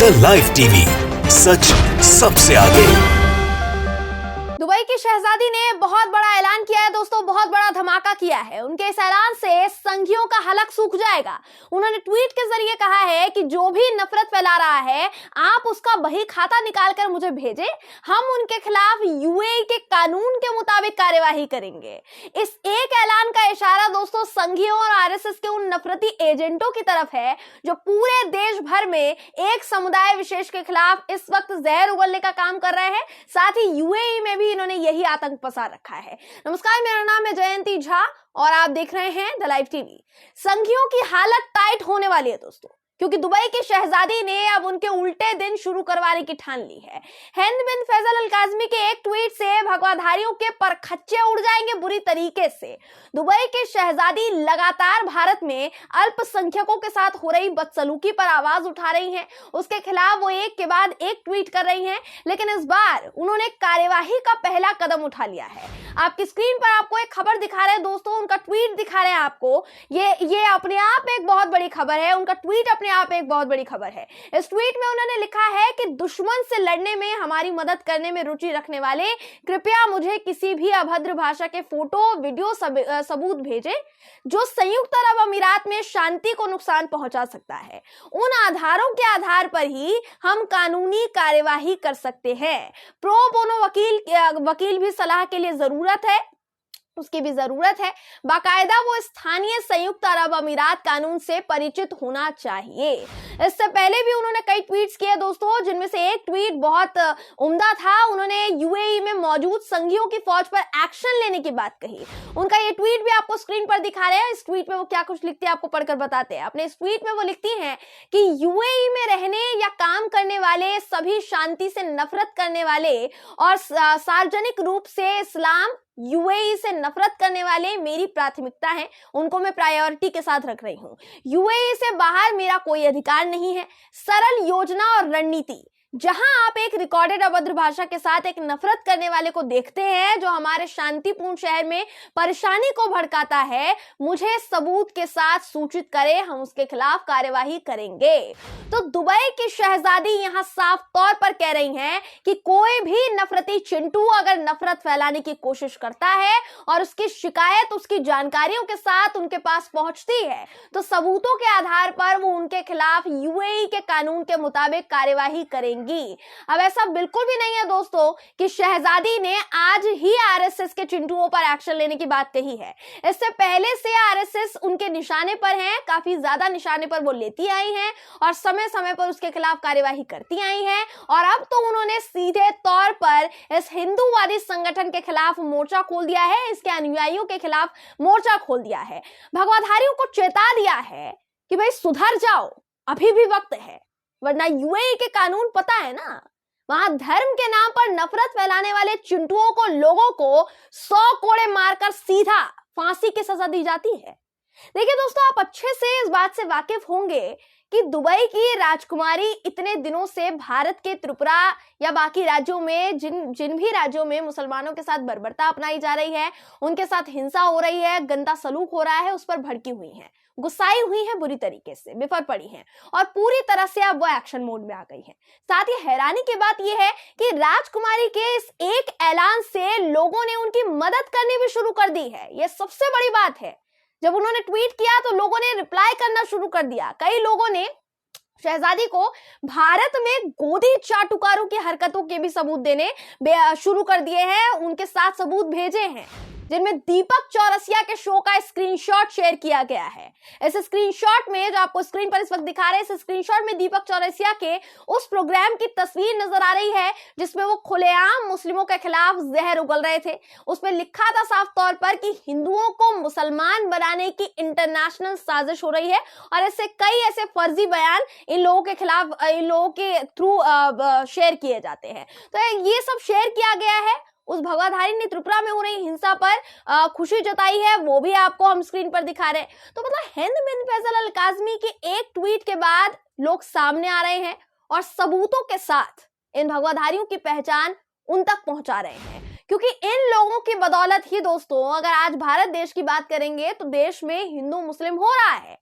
The live TV, सच सबसे आगे। Dubai की शहजादी ने बहुत बड़ा ऐलान किया है दोस्तों, बहुत बड़ा धमाका किया है। उनके इस ऐलान से संघियों का हलक सूख जाएगा। उन्होंने ट्वीट के जरिए कहा है कि जो भी नफरत फैला रहा है, आप उसका बही खाता निकालकर मुझे भेजें, हम उनके खिलाफ यूएई के कानून के मुताबिक कार्यवाही करेंगे। इस एक ऐलान का इशारा दोस्तों संघियों और आरएसएस के उन नफरती एजेंटों की तरफ है जो पूरे देश भर में एक समुदाय विशेष के खिलाफ इस वक्त जहर उगलने का काम कर रहे हैं। साथ ही यूएई में भी इन्होंने यही आतंक पसार रखा है। नमस्कार, मेरा नाम है जयंती झा और आप देख रहे हैं द लाइव टीवी। संघियों की हालत टाइट होने वाली है दोस्तों, क्योंकि दुबई की शहजादी ने अब उनके उल्टे दिन शुरू करवाने की ठान ली है। हिंद बिन फैसल अल काज़मी के एक ट्वीट से भगवाधारियों के परखच्चे उड़ जाएंगे बुरी तरीके से। दुबई की शहजादी लगातार भारत में अल्पसंख्यकों के साथ हो रही बदसलूकी पर आवाज उठा रही हैं। उसके खिलाफ वो एक के बाद एक ट्वीट कर रही हैं, लेकिन इस बार उन्होंने कार्यवाही का पहला कदम उठा लिया है। आपकी स्क्रीन पर आपको एक खबर दिखा रहे हैं दोस्तों, उनका ट्वीट दिखा रहे हैं आपको। ये अपने आप एक बहुत बड़ी खबर है, उनका ट्वीट अपने आप एक बहुत बड़ी खबर है। इस ट्वीट में उन्होंने लिखा है कि दुश्मन से लड़ने में हमारी मदद करने में रुचि रखने वाले कृपया मुझे किसी भी अभद्र भाषा के फोटो वीडियो सबूत भेजें जो संयुक्त अरब अमीरात में शांति को नुकसान पहुंचा सकता है। उन आधारों के आधार पर ही हम कानूनी कार्यवाही कर सकते हैं। प्रो बोनो वकील भी सलाह के लिए जरूरत है, उसकी भी जरूरत है। बाकायदा वो स्थानीय संयुक्त अरब अमीरात कानून से परिचित होना चाहिए। इससे पहले भी उन्होंने कई ट्वीट्स किए दोस्तों, जिनमें से एक ट्वीट बहुत उम्दा था। उन्होंने यूएई में मौजूद संघियों की फौज पर एक्शन लेने की बात कही। उनका ये ट्वीट भी आपको स्क्रीन पर दिखा रहे हैं। इस ट्वीट में वो क्या कुछ लिखती है आपको पढ़कर बताते हैं। अपने इस ट्वीट में वो लिखती हैं कि यूएई में रहने या काम करने वाले सभी शांति से नफरत करने वाले और सार्वजनिक रूप से इस्लाम यूएई से नफरत करने वाले मेरी प्राथमिकता है, उनको मैं प्रायोरिटी के साथ रख रही हूं। यूएई से बाहर मेरा कोई अधिकार नहीं है। सरल योजना और रणनीति, जहां आप एक रिकॉर्डेड अभद्र भाषा के साथ एक नफरत करने वाले को देखते हैं जो हमारे शांतिपूर्ण शहर में परेशानी को भड़काता है, मुझे सबूत के साथ सूचित करें, हम उसके खिलाफ कार्यवाही करेंगे। तो दुबई की शहजादी यहां साफ तौर पर कह रही हैं कि कोई भी नफरती चिंटू अगर नफरत फैलाने की कोशिश करता है और उसकी शिकायत उसकी जानकारियों के साथ उनके पास पहुंचती है, तो सबूतों के आधार पर वो उनके खिलाफ यूएई के कानून के मुताबिक कार्यवाही करेंगे। अब ऐसा बिल्कुल भी नहीं है दोस्तों कि शहजादी ने आज ही आरएसएस के चिंटुओं पर एक्शन लेने की बात कही है। इससे पहले से आरएसएस उनके निशाने पर है, काफी ज्यादा निशाने पर वो लेती आई हैं और समय समय पर उसके खिलाफ कार्यवाही करती आई हैं। और अब तो उन्होंने सीधे तौर पर इस हिंदूवादी संगठन के खिलाफ मोर्चा खोल दिया है, इसके अनुयायियों के खिलाफ मोर्चा खोल दिया है। भगवाधारियों को चेता दिया है कि भाई सुधर जाओ, अभी भी वक्त है, वरना यूएई के कानून पता है ना, वहां धर्म के नाम पर नफरत फैलाने वाले चिंटुओं को, लोगों को 100 कोड़े मारकर सीधा फांसी की सजा दी जाती है। देखिए दोस्तों, आप अच्छे से इस बात से वाकिफ होंगे कि दुबई की राजकुमारी इतने दिनों से भारत के त्रिपुरा या बाकी राज्यों में जिन भी राज्यों में मुसलमानों के साथ बर्बरता अपनाई जा रही है, उनके साथ हिंसा हो रही है, गंदा सलूक हो रहा है, उस पर भड़की हुई हैं, गुस्साई हुई हैं, बुरी तरीके से बिफर पड़ी हैं और पूरी तरह से अब वो एक्शन मोड में आ गई हैं। साथ ही हैरानी की बात यह है कि राजकुमारी के इस एक ऐलान से लोगों ने उनकी मदद करनी भी शुरू कर दी है। यह सबसे बड़ी बात है। जब उन्होंने ट्वीट किया तो लोगों ने रिप्लाई करना शुरू कर दिया। कई लोगों ने शहजादी को भारत में गोदी चाटुकारों की हरकतों के भी सबूत देने शुरू कर दिए हैं, उनके साथ सबूत भेजे हैं, जिनमें दीपक चौरसिया के शो का स्क्रीनशॉट शेयर किया गया है। इस स्क्रीनशॉट में जो आपको स्क्रीन पर इस वक्त दिखा रहे हैं, इस स्क्रीनशॉट में दीपक चौरसिया के उस प्रोग्राम की तस्वीर नजर आ रही है जिसमें वो खुलेआम मुस्लिमों के खिलाफ जहर उगल रहे थे। उसमें लिखा था साफ तौर पर कि हिंदुओं को मुसलमान बनाने की इंटरनेशनल साजिश हो रही है और ऐसे कई ऐसे फर्जी बयान इन लोगों के खिलाफ, इन लोगों के थ्रू शेयर किए जाते हैं। तो ये सब शेयर किया गया है। उस भगवाधारी ने त्रिपुरा में हो रही हिंसा पर खुशी जताई है, वो भी आपको हम स्क्रीन पर दिखा रहे हैं। तो मतलब हिंद बिन फैसल अल काज़मी के एक ट्वीट के बाद लोग सामने आ रहे हैं और सबूतों के साथ इन भगवाधारियों की पहचान उन तक पहुंचा रहे हैं, क्योंकि इन लोगों की बदौलत ही दोस्तों, अगर आज भारत देश की बात करेंगे तो देश में हिंदू मुस्लिम हो रहा है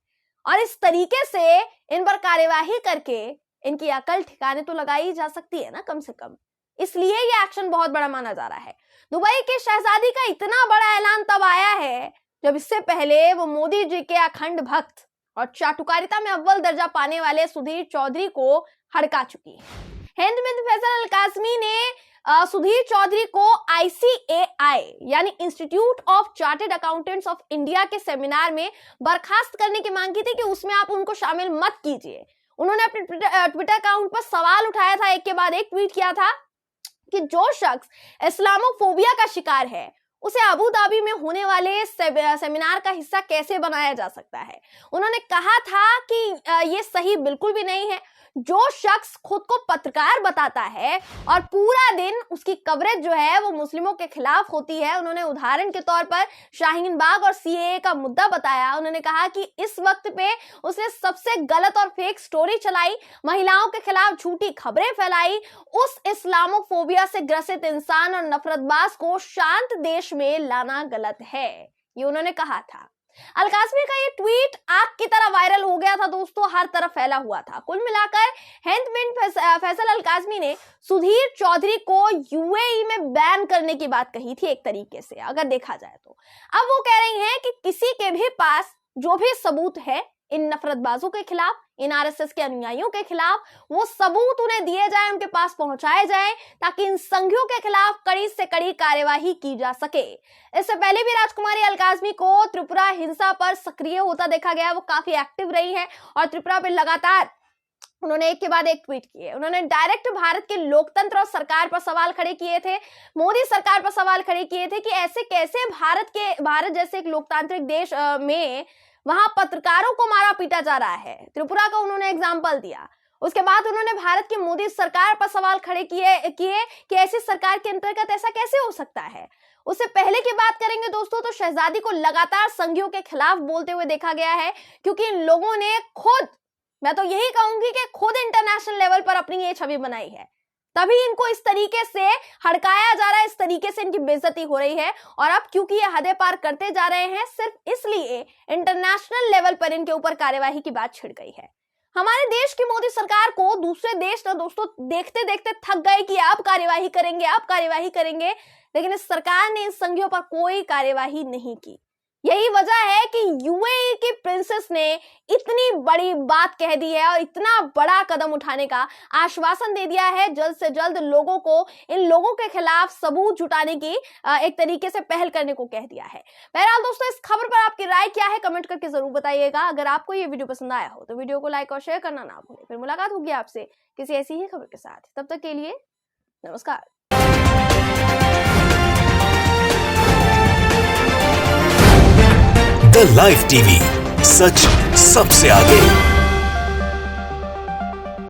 और इस तरीके से इन पर कार्यवाही करके इनकी अकल ठिकाने तो लगाई जा सकती है ना कम से कम। इसलिए ये एक्शन बहुत बड़ा माना जा रहा है। दुबई के शहजादी का इतना बड़ा ऐलान तब आया है जब इससे पहले वो मोदी जी के अखंड भक्त और चाटुकारिता में अव्वल दर्जा पाने वाले सुधीर चौधरी को हड़का चुकी है। हिंद बिन फैसल अल काज़मी ने सुधीर चौधरी को ICAI यानी institute of chartered accountants of India के सेमिनार में बर्खास्त करने की मांग की थी कि उसमें आप उनको शामिल मत कीजिए। उन्होंने अपने ट्विटर अकाउंट पर सवाल उठाया था, एक के बाद एक ट्वीट किया था कि जो शख्स इस्लामोफोबिया का शिकार है उसे अबू धाबी में होने वाले सेमिनार का हिस्सा कैसे बनाया जा सकता है। उन्होंने कहा था कि ये सही बिल्कुल भी नहीं है। जो शख्स खुद को पत्रकार बताता है और पूरा दिन उसकी कवरेज जो है वो मुस्लिमों के खिलाफ होती है, उन्होंने उदाहरण के तौर पर शाहीन बाग और CAA का मुद्दा बताया। उन्होंने कहा कि इस वक्त पे उसने सबसे गलत और फेक स्टोरी चलाई, महिलाओं के खिलाफ झूठी खबरें फैलाई। उस इस्लामोफोबिया से ग्रसित इंसान और नफरतबाज को शांत देश में लाना गलत है, ये उन्होंने कहा था। अल काज़मी का ये ट्वीट आग की तरह वायरल हो गया था दोस्तों, हर तरफ फैला हुआ था। कुल मिलाकर हिंद बिन फैसल अल काज़मी ने सुधीर चौधरी को UAE में बैन करने की बात कही थी एक तरीके से, अगर देखा जाए तो। अब वो कह रही हैं कि किसी के भी पास जो भी सबूत है इन नफरतबाजों के खिलाफ, इन RSS के अनुयायियों के खिलाफ, वो सबूत उन्हें दिए जाए, उनके पास पहुंचाए जाए, ताकि इन संघियों के खिलाफ कड़ी से कड़ी कार्यवाही की जा सके। इससे पहले भी राजकुमारी अल काज़मी को त्रिपुरा हिंसा पर सक्रिय होता देखा गया, वो काफी एक्टिव रही है और त्रिपुरा पर लगातार उन्होंने एक के बाद एक ट्वीट किए। उन्होंने डायरेक्ट भारत के लोकतंत्र और सरकार पर सवाल खड़े किए थे, मोदी सरकार पर सवाल खड़े किए थे कि ऐसे कैसे भारत जैसे एक लोकतांत्रिक देश में वहां पत्रकारों को मारा पीटा जा रहा है। त्रिपुरा का उन्होंने एग्जाम्पल दिया। उसके बाद उन्होंने भारत की मोदी सरकार पर सवाल खड़े किए कि ऐसी सरकार के अंतर्गत ऐसा कैसे हो सकता है। उससे पहले की बात करेंगे दोस्तों तो शहजादी को लगातार संघियों के खिलाफ बोलते हुए देखा गया है, क्योंकि इन लोगों ने खुद, मैं तो यही कहूंगी कि खुद इंटरनेशनल लेवल पर अपनी ये छवि बनाई है, तभी इनको इस तरीके से हड़काया जा रहा है, इस तरीके से इनकी बेइज्जती हो रही है। और अब क्योंकि ये हदें पार करते जा रहे हैं, सिर्फ इसलिए इंटरनेशनल लेवल पर इनके ऊपर कार्यवाही की बात छिड़ गई है। हमारे देश की मोदी सरकार को दूसरे देश ना दोस्तों देखते देखते थक गए कि आप कार्यवाही करेंगे, आप कार्यवाही करेंगे, लेकिन इस सरकार ने इन संघियों पर कोई कार्यवाही नहीं की। यही वजह है कि UAE की प्रिंसेस ने इतनी बड़ी बात कह दी है और इतना बड़ा कदम उठाने का आश्वासन दे दिया है। जल्द से जल्द लोगों को, इन लोगों के खिलाफ सबूत जुटाने की एक तरीके से पहल करने को कह दिया है। बहरहाल दोस्तों, इस खबर पर आपकी राय क्या है कमेंट करके जरूर बताइएगा। अगर आपको ये वीडियो पसंद आया हो तो वीडियो को लाइक और शेयर करना ना भूलें। फिर मुलाकात होगी आपसे किसी ऐसी ही खबर के साथ, तब तक के लिए नमस्कार। द लाइव टीवी, सच सबसे आगे।